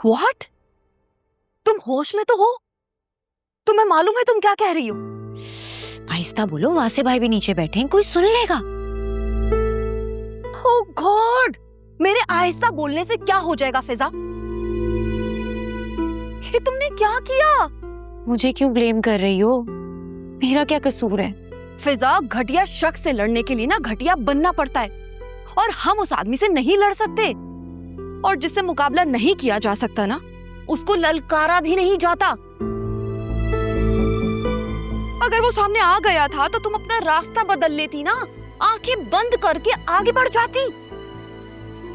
What? तुम होश में तो हो? तुम्हें मालूम है तुम क्या कह रही हो? आहिस्ता बोलो, वासे भाई भी नीचे बैठे हैं, कोई सुन लेगा। ओह गॉड, मेरे आहिस्ता बोलने से क्या हो जाएगा फिजा? ये तुमने क्या किया? मुझे क्यों ब्लेम कर रही हो? मेरा क्या कसूर है? फिजा, घटिया शख्स से लड़ने के लिए ना घटिया बनना पड़ता है, और हम उस आदमी से नहीं लड़ सकते। और जिससे मुकाबला नहीं किया जा सकता ना, उसको ललकारा भी नहीं जाता। अगर वो सामने आ गया था तो तुम अपना रास्ता बदल लेती ना, आंखें बंद करके आगे बढ़ जाती।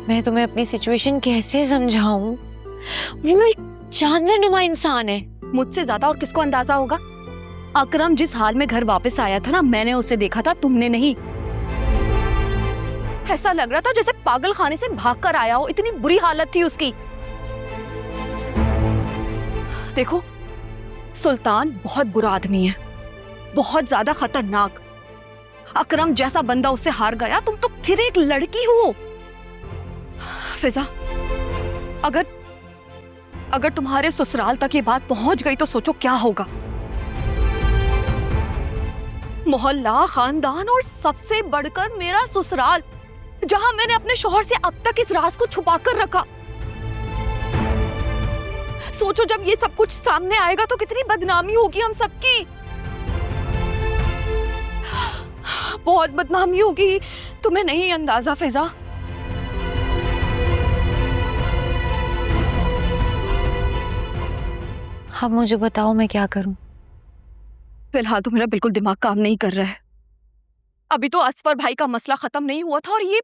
मैं तुम्हें अपनी सिचुएशन कैसे समझाऊं? वो एक जानवर नुमा इंसान है। मुझसे ज्यादा और किसको अंदाजा होगा? अकरम जिस हाल में घर वापस आया था ना, मैंने उसे देखा था, तुमने नहीं। ऐसा लग रहा था जैसे पागल खाने से भागकर आया हो, इतनी बुरी हालत थी उसकी। देखो, सुल्तान बहुत बुरा आदमी है, बहुत ज्यादा खतरनाक। अकरम जैसा बंदा उससे हार गया, तुम तो फिर एक लड़की हो। फिजा, अगर तुम्हारे ससुराल तक ये बात पहुंच गई तो सोचो क्या होगा। मोहल्ला, खानदान और सबसे बढ़कर मेरा ससुराल, जहां मैंने अपने शौहर से अब तक इस राज को छुपा कर रखा। सोचो जब ये सब कुछ सामने आएगा तो कितनी बदनामी होगी हम सबकी। बहुत बदनामी होगी, तुम्हें नहीं अंदाजा फिजा। अब मुझे बताओ मैं क्या करूं? फिलहाल तो मेरा बिल्कुल दिमाग काम नहीं कर रहा है। अभी तो असफर भाई का मसला खत्म नहीं हुआ था, और ये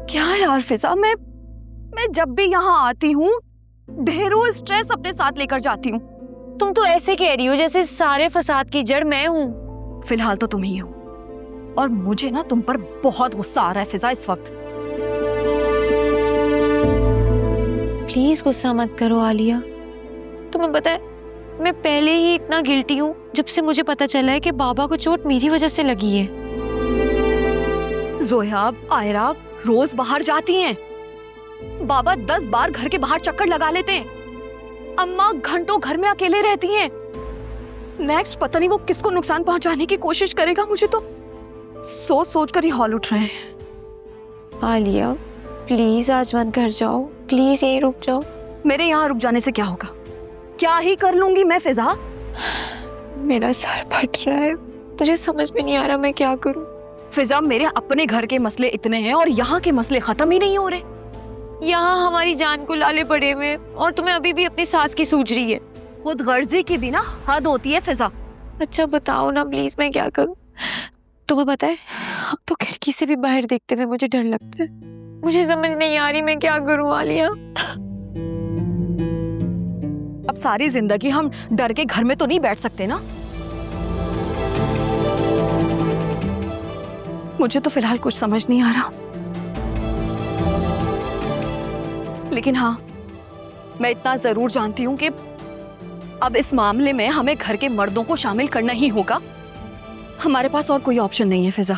क्या है यार फिजा? मैं जब भी यहाँ आती हूँ ढेरों स्ट्रेस अपने साथ लेकर जाती हूँ। तुम तो ऐसे कह रही हो जैसे सारे फसाद की जड़ मैं हूँ। फिलहाल तो तुम ही हो, और मुझे ना तुम पर बहुत गुस्सा आ रहा है फिजा इस वक्त। प्लीज गुस्सा मत करो आलिया। तुम्हें पता है मैं पहले ही इतना गिल्टी हूँ जब से मुझे पता चला है कि बाबा को चोट मेरी वजह से लगी है। जोया, आयरा रोज बाहर जाती हैं। बाबा 10 बार घर के बाहर चक्कर लगा लेते हैं। अम्मा घंटों घर में अकेले रहती हैं। नेक्स्ट पता नहीं वो किसको नुकसान पहुंचाने की कोशिश करेगा। मुझे तो सोच सोच कर ही हौल उठ रहे हैं। आलिया प्लीज आज मत घर जाओ, प्लीज यहीं रुक जाओ। मेरे यहाँ रुक जाने से क्या होगा? क्या ही कर लूंगी मैं फिजा? मेरा सर फट रहा है, मुझे समझ में नहीं आ रहा मैं क्या करूं। फिजा, मेरे अपने घर के मसले इतने हैं और यहाँ के मसले खत्म ही नहीं हो रहे। यहाँ हमारी जान को लाले पड़े हुए और तुम्हें अभी भी अपनी सास की सूझ रही है। खुद गर्जी की भी ना हद होती है फिजा। अच्छा बताओ ना प्लीज मैं क्या करूं? तुम्हें पता है अब तो खिड़की से भी बाहर देखते हुए मुझे डर लगता है। मुझे समझ नहीं आ रही मैं क्या करूं आलिया। अब सारी जिंदगी हम डर के घर में तो नहीं बैठ सकते ना। मुझे तो फिलहाल कुछ समझ नहीं आ रहा, लेकिन हाँ, मैं इतना जरूर जानती हूं कि अब इस मामले में हमें घर के मर्दों को शामिल करना ही होगा। हमारे पास और कोई ऑप्शन नहीं है फिजा।